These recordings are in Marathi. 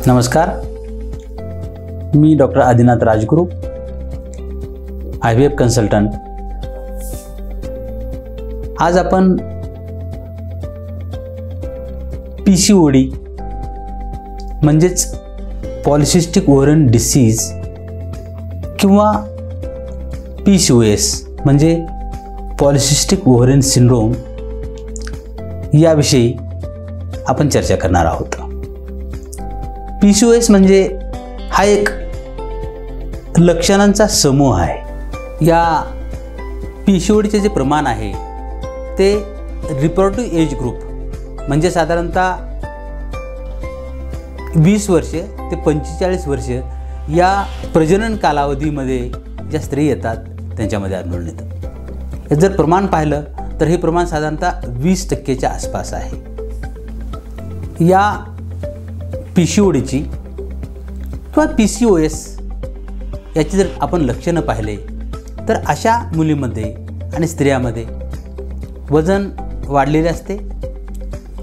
नमस्कार, मी doctor Adinath Rajguru, IVF consultant. आज आपण PCOD म्हणजेच पॉलिसिस्टिक ओव्हरियन डिसीज किंवा PCOS म्हणजे पॉलिसिस्टिक ओव्हरियन सिंड्रोम याविषयी आपण चर्चा करणार आहोत। PCOS म्हणजे हा एक लक्षणांचा समूह आहे। या PCODचे जे प्रमाण आहे ते रिप्रोडक्टिव्ह एज ग्रुप म्हणजे साधारणतः 20 वर्षे ते 45 वर्षे या प्रजनन कालावधीमध्ये ज्या स्त्री येतात त्यांच्यामध्ये आढळून येतं। जर प्रमाण पाहिलं तर हे प्रमाण साधारणतः 20% आसपास आहे। या PCODची किंवा PCOS याची जर आपण लक्षणं पाहिले तर अशा मुलीमध्ये आणि स्त्रियांमध्ये वजन वाढलेले असते,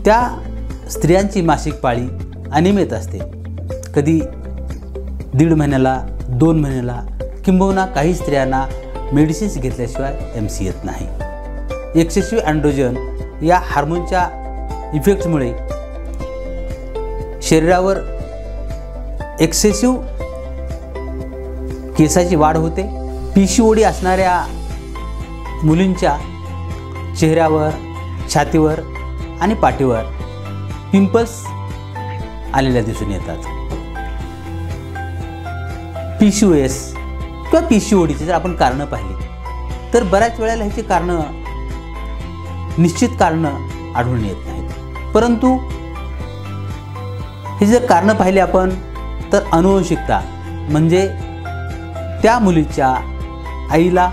त्या स्त्रियांची मासिक पाळी अनियमित असते, कधी 1.5 महिन्याला 2 महिन्याला किंबहुना काही स्त्रियांना मेडिसिन्स घेतल्याशिवाय MC येत नाही। एक्सेसिव्ह अँड्रोजन या हार्मोनच्या इफेक्टमुळे शरीरावर एक्सेसिव्ह केसाची वाढ होते। PCOD असणाऱ्या मुलींच्या चेहऱ्यावर, छातीवर आणि पाठीवर पिंपल्स आलेल्या दिसून येतात। PCOS किंवा PCODची जर आपण कारणं पाहिली तर बऱ्याच वेळेला ह्याची कारणं निश्चित कारणं आढळून येत नाहीत, परंतु हे जर कारणं पाहिली आपण तर अनुवंशिकता म्हणजे त्या मुलीच्या आईला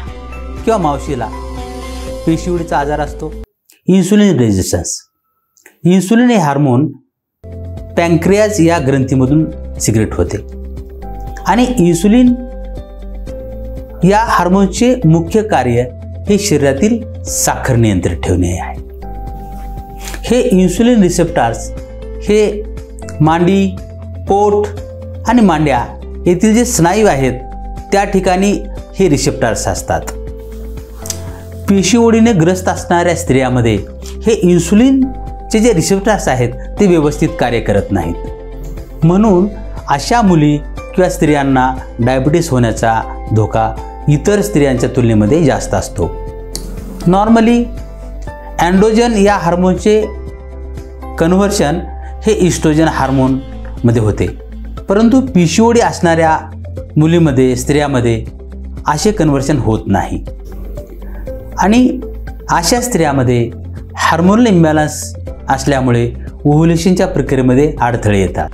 किंवा मावशीला PCODचा आजार असतो। इन्सुलिन रेझिस्टन्स, इन्सुलिन हे हार्मोन पॅन्क्रियाज या ग्रंथीमधून सिक्रेट होते आणि इन्सुलिन या हार्मोनचे मुख्य कार्य हे शरीरातील साखर नियंत्रित ठेवणे आहे। हे इन्सुलिन रिसेप्टर्स हे मांडी, पोट आणि मांड्या येथील जे स्नायू आहेत त्या ठिकाणी हे रिसेप्टर्स असतात। PCODने ग्रस्त असणाऱ्या स्त्रियांमध्ये हे इन्सुलिनचे जे रिसेप्टर्स आहेत ते व्यवस्थित कार्य करत नाहीत, म्हणून अशा मुली किंवा स्त्रियांना डायबिटीस होण्याचा धोका इतर स्त्रियांच्या तुलनेमध्ये जास्त असतो। नॉर्मली अँड्रोजन या हार्मोनचे कन्व्हर्शन हे इस्ट्रोजन हार्मोनमध्ये होते, परंतु PCOD असणाऱ्या मुलीमध्ये, स्त्रियांमध्ये असे कन्व्हर्शन होत नाही आणि अशा स्त्रियांमध्ये हार्मोनल इम्बॅलन्स असल्यामुळे ओव्ह्युलेशनच्या प्रक्रियेमध्ये अडथळे येतात।